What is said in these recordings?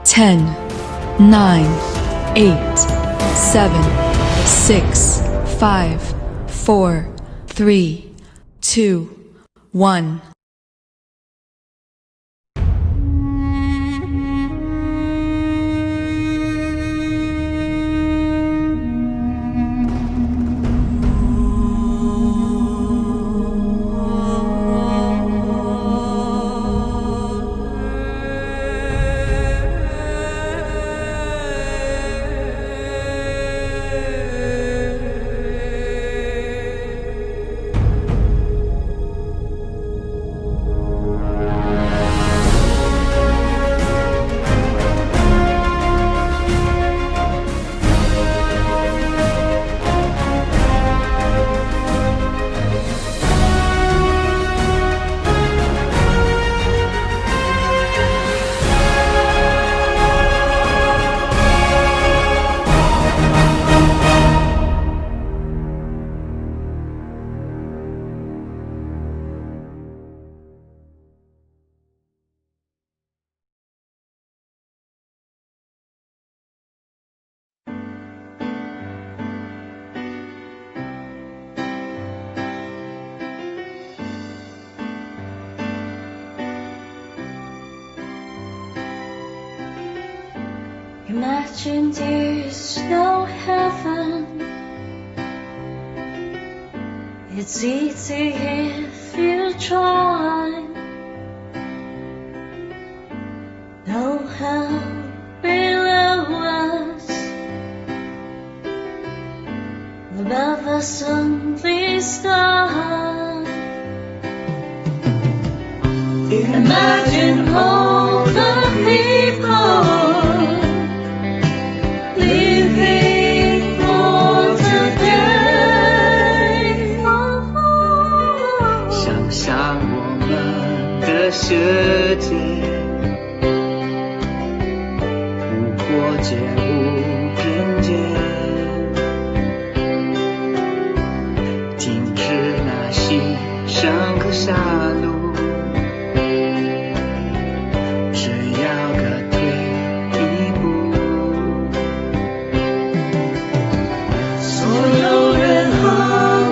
10, 9, 8, 7, 6, 5, 4, 3, 2, 1. Imagine there's no heaven. It's easy if you try. No hell below us, above us only sky. Imagine all the people living for today. 想象我们的世界，无国界无边界，停止那牺牲和杀戮，只要各退一步。所有人和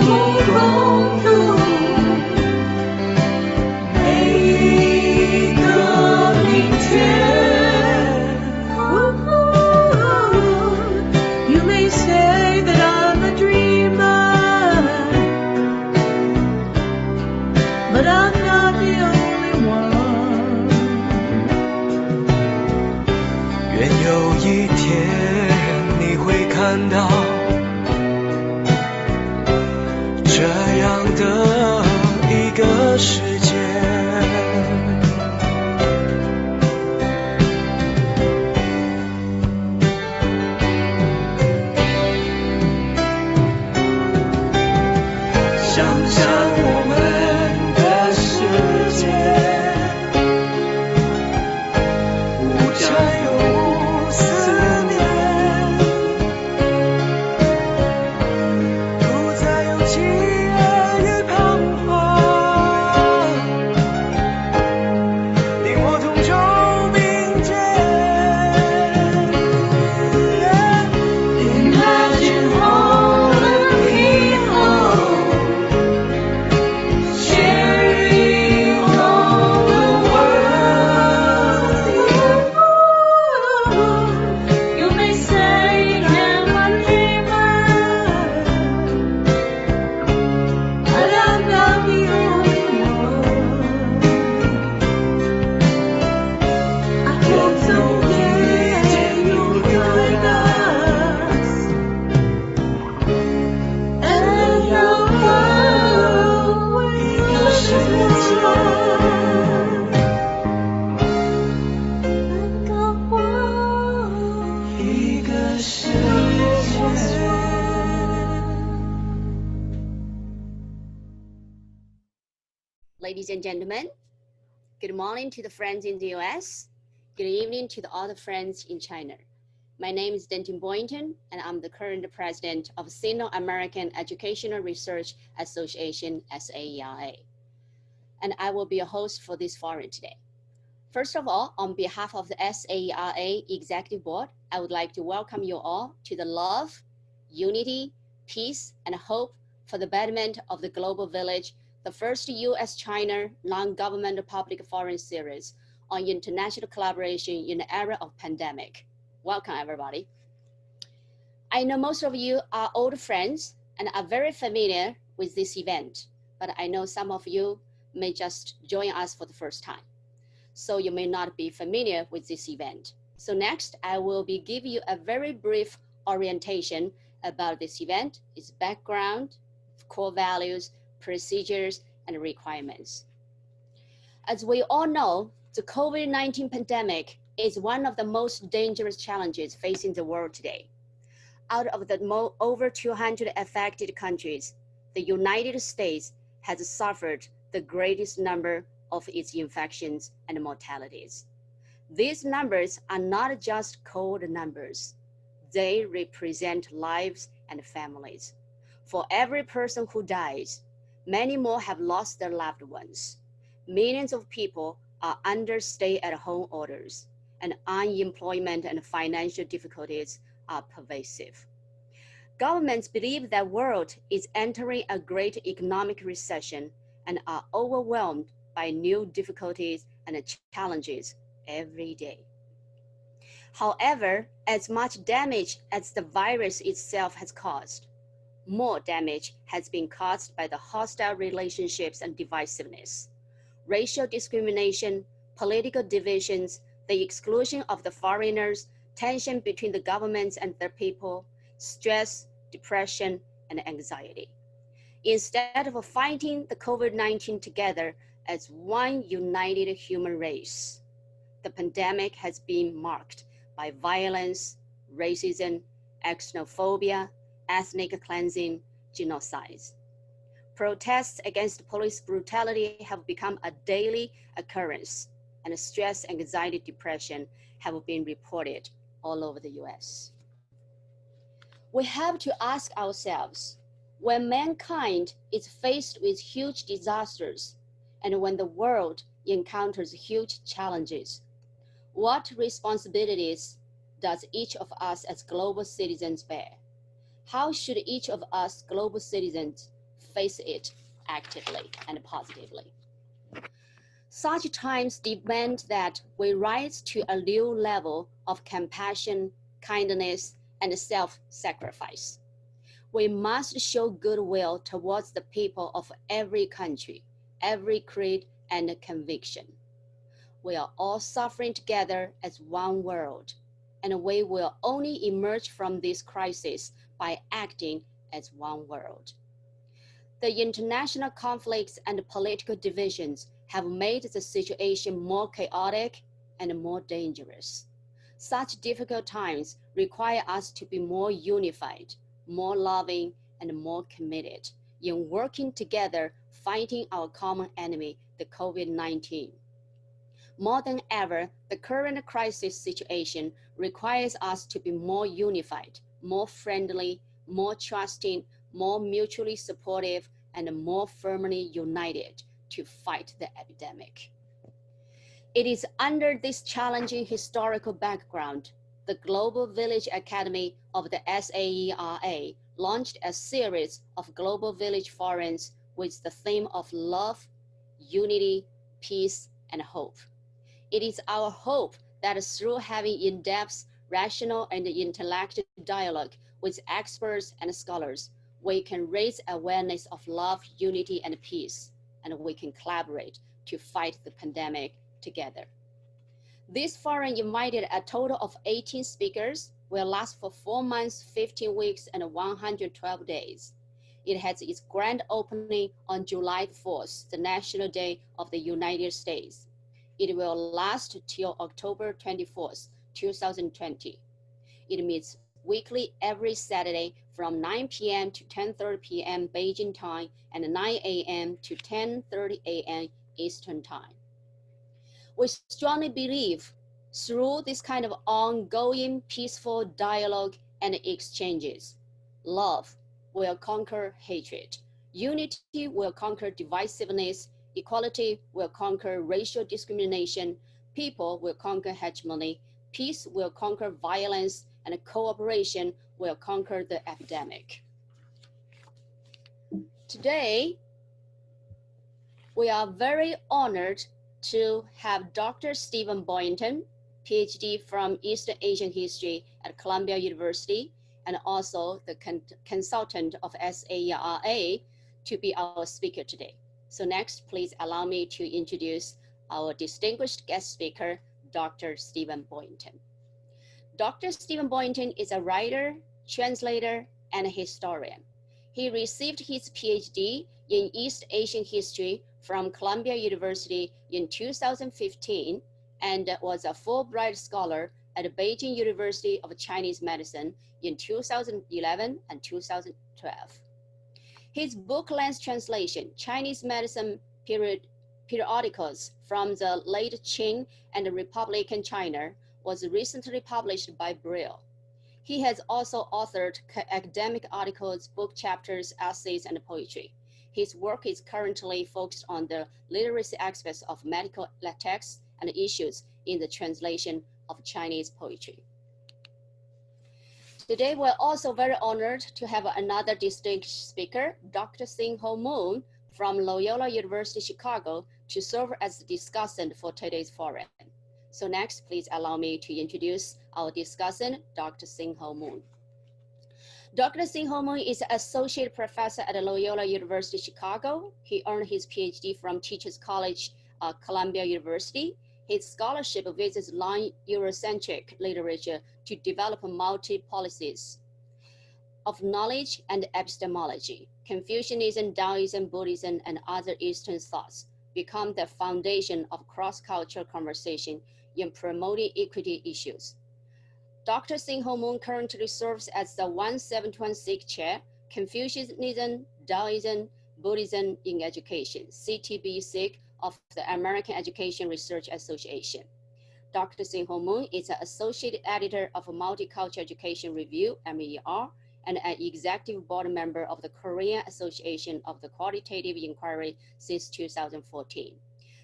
睦共度每一个明天。You may say that I'm a dreamer, but I'm not the only one. 愿有一天你会看到这样的一个世界。想象我们的世界，无战又无思念，不再有饥饿与彷徨，令我同仇并肩。Imagine all the people sharing all the world. You may say I'm a dreamer, but I'm not the only one. I hope someday you'll join us and your world will shine. 一个世界。Ladies and gentlemen, good morning to the friends in the US. Good evening to the other friends in China. My name is Dengting Boyanton, and I'm the current president of Sino-American Educational Research Association, S-AERA. And I will be a host for this forum today. First of all, on behalf of the S-AERA Executive Board, I would like to welcome you all to the Love, Unity, Peace, and Hope for the Betterment of the Global Village, the first U.S.-China non-governmental public forum series on international collaboration in the era of pandemic. Welcome, everybody. I know most of you are old friends and are very familiar with this event, but I know some of you may just join us for the first time, so you may not be familiar with this event. So next, I will be giving you a very brief orientation about this event, its background, core values, procedures, and requirements. As we all know, the COVID-19 pandemic is one of the most dangerous challenges facing the world today. Out of the over 200 affected countries, the United States has suffered the greatest number of its infections and mortalities. These numbers are not just cold numbers. They represent lives and families. For every person who dies, many more have lost their loved ones. Millions of people are under stay-at-home orders, and unemployment and financial difficulties are pervasive. Governments believe that the world is entering a great economic recession and are overwhelmed by new difficulties and challenges every day. However, as much damage as the virus itself has caused, more damage has been caused by the hostile relationships and divisiveness, racial discrimination, political divisions, the exclusion of the foreigners, tension between the governments and their people, stress, depression, and anxiety. Instead of fighting the COVID-19 together as one united human race, the pandemic has been marked by violence, racism, xenophobia, ethnic cleansing, genocides. Protests against police brutality have become a daily occurrence, and stress, anxiety, depression have been reported all over the US. We have to ask ourselves, when mankind is faced with huge disasters and when the world encounters huge challenges, what responsibilities does each of us as global citizens bear? How should each of us global citizens face it actively and positively? Such times demand that we rise to a new level of compassion, kindness, and self-sacrifice. We must show goodwill towards the people of every country, every creed, and conviction. We are all suffering together as one world, and we will only emerge from this crisis by acting as one world. The international conflicts and political divisions have made the situation more chaotic and more dangerous. Such difficult times require us to be more unified, more loving, and more committed in working together, fighting our common enemy, the COVID-19. More than ever, the current crisis situation requires us to be more unified, more friendly, more trusting, more mutually supportive, and more firmly united to fight the epidemic. It is under this challenging historical background, the Global Village Academy of the S-AERA launched a series of Global Village Forums with the theme of love, unity, peace, and hope. It is our hope that through having in-depth, rational, and intellectual dialogue with experts and scholars, we can raise awareness of love, unity, and peace, and we can collaborate to fight the pandemic together. This forum invited a total of 18 speakers, will last for 4 months, 15 weeks, and 112 days. It has its grand opening on July 4th, the National Day of the United States. It will last till October 24th, 2020. It meets weekly every Saturday from 9 p.m. to 10:30 p.m. Beijing time and 9 a.m. to 10:30 a.m. Eastern time. We strongly believe through this kind of ongoing peaceful dialogue and exchanges, love will conquer hatred, unity will conquer divisiveness, equality will conquer racial discrimination, people will conquer hegemony, peace will conquer violence, and cooperation will conquer the epidemic. Today, we are very honored to have Dr. Stephen Boyanton, PhD from East Asian History at Columbia University, and also the consultant of S-AERA, to be our speaker today. So next, please allow me to introduce our distinguished guest speaker, Dr. Stephen Boyanton. Dr. Stephen Boyanton is a writer, translator, and a historian. He received his PhD in East Asian History from Columbia University in 2015 and was a Fulbright scholar at Beijing University of Chinese Medicine in 2011 and 2012. His book-length translation, Chinese Medicine Periodicals from the late Qing and Republican China, was recently published by Brill. He has also authored academic articles, book chapters, essays, and poetry. His work is currently focused on the literacy aspects of medical texts and issues in the translation of Chinese poetry. Today, we're also very honored to have another distinguished speaker, Dr. Sing-Ho Moon from Loyola University, Chicago, to serve as the discussant for today's forum. So next, please allow me to introduce our discussant, Dr. Sing-Ho Moon. Dr. Sing-Ho Moon is an associate professor at Loyola University, Chicago. He earned his PhD from Teachers College, Columbia University. His scholarship visits non-Eurocentric literature to develop multi-policies of knowledge and epistemology. Confucianism, Taoism, Buddhism, and other Eastern thoughts become the foundation of cross-cultural conversation in promoting equity issues. Dr. Sing-Ho Moon currently serves as the 1716 Chair, Confucianism, Taoism, Buddhism in Education, CTB-SIG, of the American Education Research Association. Dr. Sing-Ho Moon is an associate editor of Multicultural Education Review, MER, and an executive board member of the Korean Association of the Qualitative Inquiry since 2014.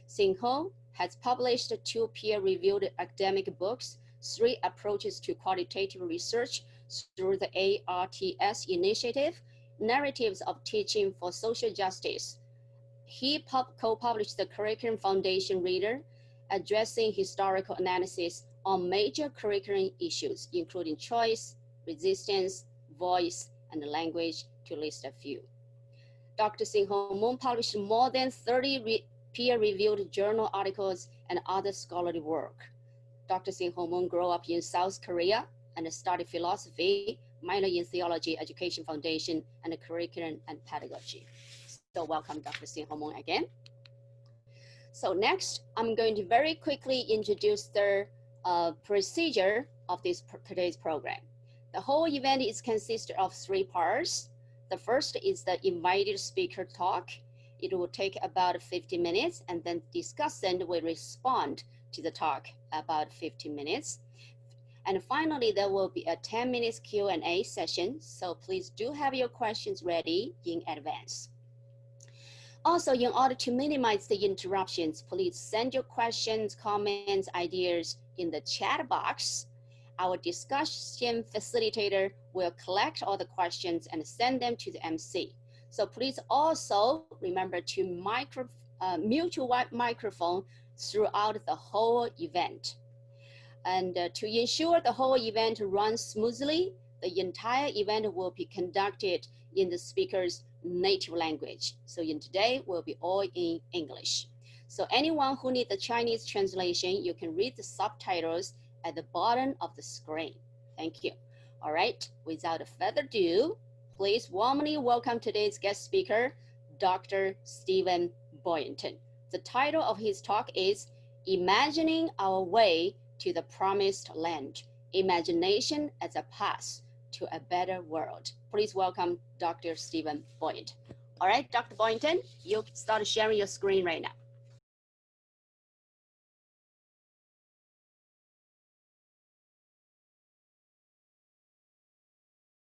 Sing-Ho has published 2 peer-reviewed academic books, 3 approaches to qualitative research through the ARTS initiative, Narratives of Teaching for Social Justice. He co-published the Curriculum Foundation Reader, addressing historical analysis on major curriculum issues, including choice, resistance, voice, and language, to list a few. Dr. Sing-Ho Moon published more than 30 peer-reviewed journal articles and other scholarly work. Dr. Sing-Ho Moon grew up in South Korea and studied philosophy, minor in theology, education foundation, and curriculum and pedagogy. So welcome, Dr. Sing-Ho Moon again. So next, I'm going to very quickly introduce the procedure of today's program. The whole event is consisted of 3 parts. The first is the invited speaker talk. It will take about 50 minutes, and then discussant will respond to the talk about 15 minutes. And finally, there will be a 10 minutes Q&A session. So please do have your questions ready in advance. Also, in order to minimize the interruptions, please send your questions, comments, ideas in the chat box. Our discussion facilitator will collect all the questions and send them to the MC. So please also remember to mute your microphone throughout the whole event. And to ensure the whole event runs smoothly, the entire event will be conducted in the speaker's native language. So in today will be all in English. So anyone who needs the Chinese translation, you can read the subtitles at the bottom of the screen. Thank you. All right, without further ado, please warmly welcome today's guest speaker, Dr. Stephen Boyanton. The title of his talk is Imagining Our Way to the Promised Land, Imagination as a Path to a Better World. Please welcome Dr. Stephen Boyanton. All right, Dr. Boyanton, you start sharing your screen right now.